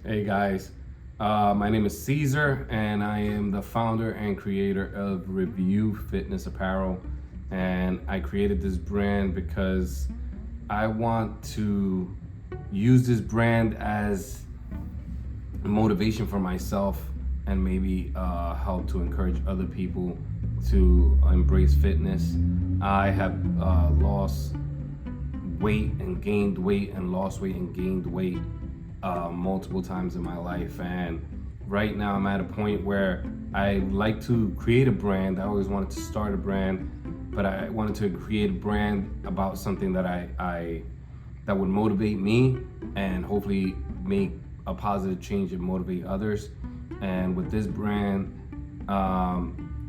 Hey guys, my name is Cesar and I am the founder and creator of Revu Fitness apparel. And I created this brand because I want to use this brand as motivation for myself and maybe help to encourage other people to embrace fitness. I have lost weight and gained weight and lost weight and gained weight multiple times in my life, and right now I'm at a point where I like to create a brand. I always wanted to start a brand, but I wanted to create a brand about something that I that would motivate me and hopefully make a positive change and motivate others. And with this brand,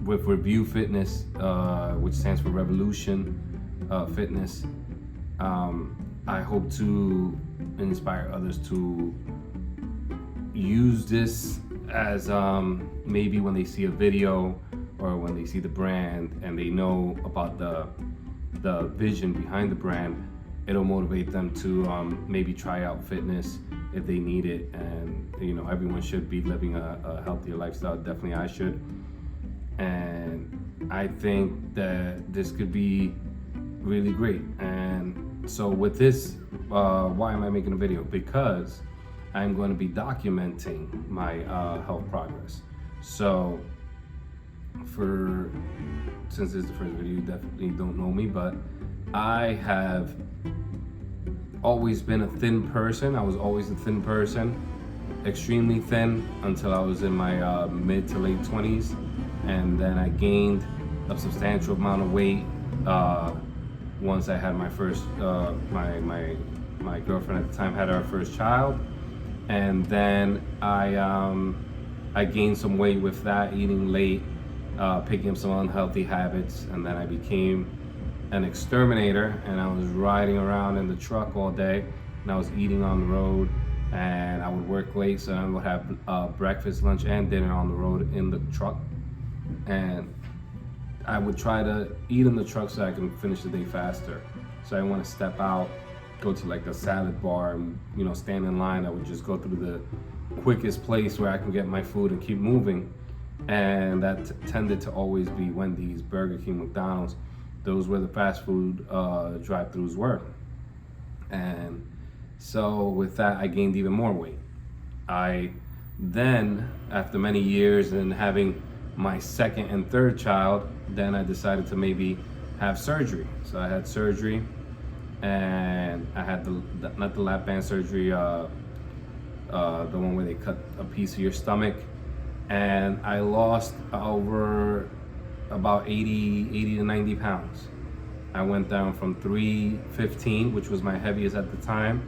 with Revu Fitness, which stands for Revolution Fitness, I hope to inspire others to use this as maybe when they see a video or when they see the brand and they know about the vision behind the brand, it'll motivate them to maybe try out fitness if they need it. And everyone should be living a healthier lifestyle. Definitely I should. And I think that this could be really great. And so with this, why am I making a video? Because I'm going to be documenting my health progress. So since this is the first video, you definitely don't know me, but I have always been a thin person. I was always a thin person, extremely thin until I was in my mid to late 20s. And then I gained a substantial amount of weight once I had my first, my girlfriend at the time had our first child. And then I gained some weight with that, eating late, picking up some unhealthy habits, and then I became an exterminator, and I was riding around in the truck all day, and I was eating on the road, and I would work late, so I would have breakfast, lunch, and dinner on the road in the truck. And I would try to eat in the truck so I can finish the day faster. So I want to step out, go to like a salad bar, and stand in line. I would just go through the quickest place where I can get my food and keep moving. And that tended to always be Wendy's, Burger King, McDonald's. Those were the fast food drive-thrus were. And so with that, I gained even more weight. I then, after many years and having my second and third child, then I decided to maybe have surgery. So I had surgery, and I had not the lap band surgery, the one where they cut a piece of your stomach, and I lost over about 80 to 90 pounds. I went down from 315, which was my heaviest at the time,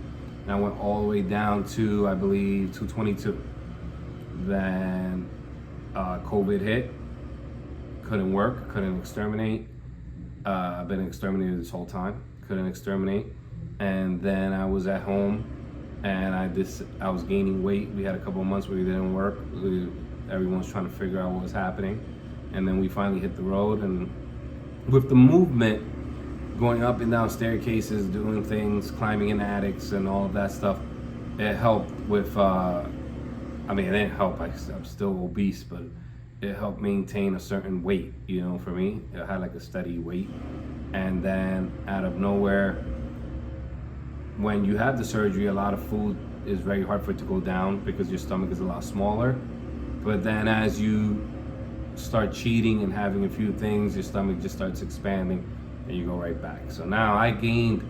and I went all the way down to, I believe, 222. Then COVID hit, couldn't work, couldn't exterminate. I've been exterminated this whole time, couldn't exterminate. And then I was at home, and I was gaining weight. We had a couple of months where we didn't work. Everyone was trying to figure out what was happening. And then we finally hit the road, and with the movement, going up and down staircases, doing things, climbing in attics and all of that stuff, it helped with, it didn't help, I'm still obese, but it helped maintain a certain weight, for me. I had like a steady weight. And then out of nowhere, when you have the surgery, a lot of food is very hard for it to go down because your stomach is a lot smaller. But then as you start cheating and having a few things, your stomach just starts expanding and you go right back. So now I gained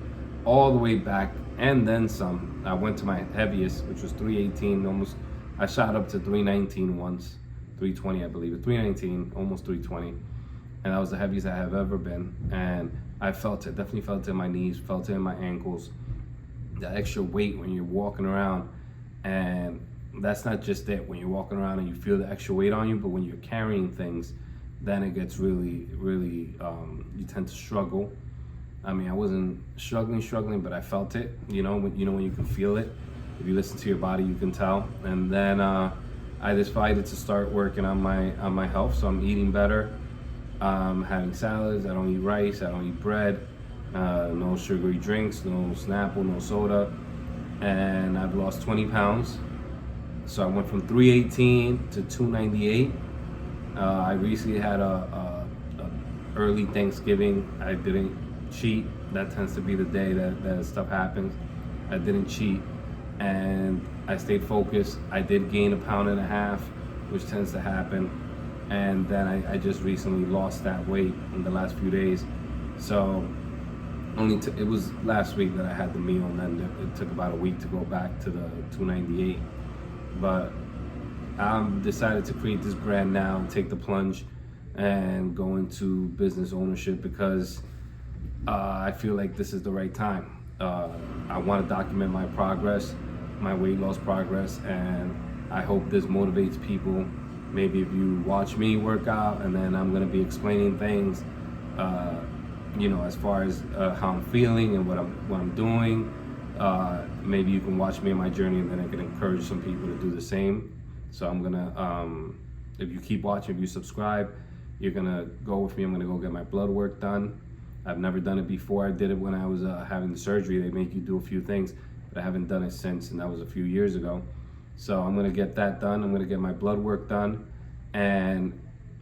all the way back and then some. I went to my heaviest, which was 318, I shot up to 319 once, 320 I believe, 319, almost 320. And that was the heaviest I have ever been. And I felt it, definitely felt it in my knees, felt it in my ankles. The extra weight when you're walking around, and that's not just it, when you're walking around and you feel the extra weight on you, but when you're carrying things, then it gets really, you tend to struggle. I wasn't struggling, but I felt it, when you can feel it. If you listen to your body, you can tell. And then I decided to start working on my health. So I'm eating better, having salads. I don't eat rice. I don't eat bread. No sugary drinks. No Snapple. No soda. And I've lost 20 pounds. So I went from 318 to 298. I recently had a early Thanksgiving. I didn't cheat. That tends to be the day that stuff happens. I didn't cheat, and I stayed focused. I did gain 1.5 pounds, which tends to happen, and then I just recently lost that weight in the last few days. So it was last week that I had the meal, and then it took about a week to go back to the 298. But I decided to create this brand now and take the plunge and go into business ownership because I feel like this is the right time. I want to document my progress, my weight loss progress, and I hope this motivates people. Maybe if you watch me work out, and then I'm going to be explaining things, as far as how I'm feeling and what I'm doing. Maybe you can watch me on my journey, and then I can encourage some people to do the same. So I'm gonna, if you keep watching, if you subscribe, you're gonna go with me. I'm gonna go get my blood work done. I've never done it before. I did it when I was having the surgery. They make you do a few things, but I haven't done it since, and that was a few years ago. So I'm gonna get that done. I'm gonna get my blood work done, and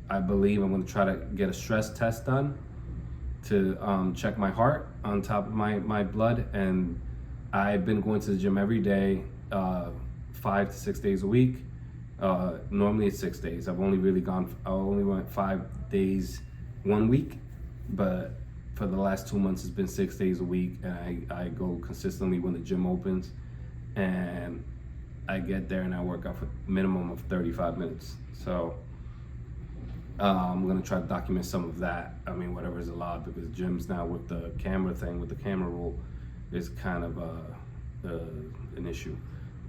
I believe I'm gonna try to get a stress test done to check my heart on top of my blood. And I've been going to the gym every day, 5 to 6 days a week. Normally it's 6 days. I only went 5 days 1 week, but for the last 2 months it's been 6 days a week, and I go consistently when the gym opens, and I get there and I work out for a minimum of 35 minutes. So I'm gonna try to document some of that. I mean, whatever is allowed, because gyms now with the camera thing, with the camera rule, is kind of an issue.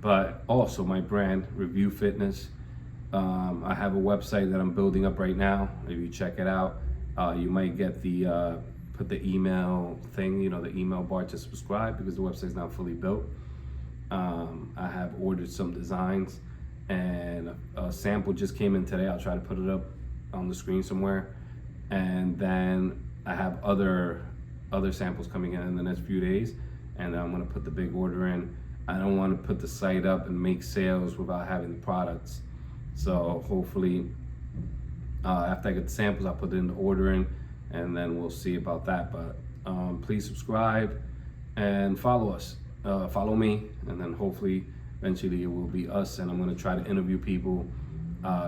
But also my brand, Revu Fitness. I have a website that I'm building up right now. If you check it out, you might get put the email thing, the email bar to subscribe, because the website's not fully built. I have ordered some designs, and a sample just came in today. I'll try to put it up on the screen somewhere. And then I have other samples coming in the next few days, and then I'm gonna put the big order in. I don't want to put the site up and make sales without having the products. So hopefully, after I get the samples, I'll put it in the order in, and then we'll see about that. But please subscribe and follow us. Follow me, and then hopefully, eventually it will be us. And I'm going to try to interview people,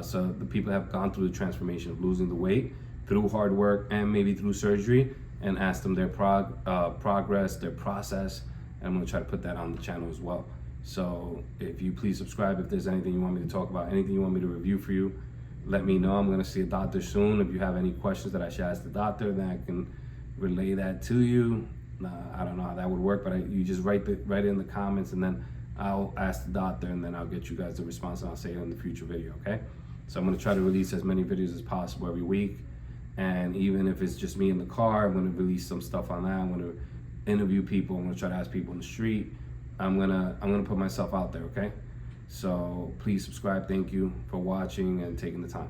so the people have gone through the transformation of losing the weight through hard work and maybe through surgery, and ask them their progress, their process. And I'm going to try to put that on the channel as well. So if you please subscribe, if there's anything you want me to talk about, anything you want me to review for you, let me know. I'm going to see a doctor soon. If you have any questions that I should ask the doctor, then I can relay that to you. I don't know how that would work, but you just write it in the comments, and then I'll ask the doctor, and then I'll get you guys the response, and I'll say it in the future video, okay? So I'm going to try to release as many videos as possible every week. And even if it's just me in the car, I'm going to release some stuff on that. I'm going to interview people. I'm going to try to ask people in the street. I'm gonna put myself out there, okay? So please subscribe. Thank you for watching and taking the time.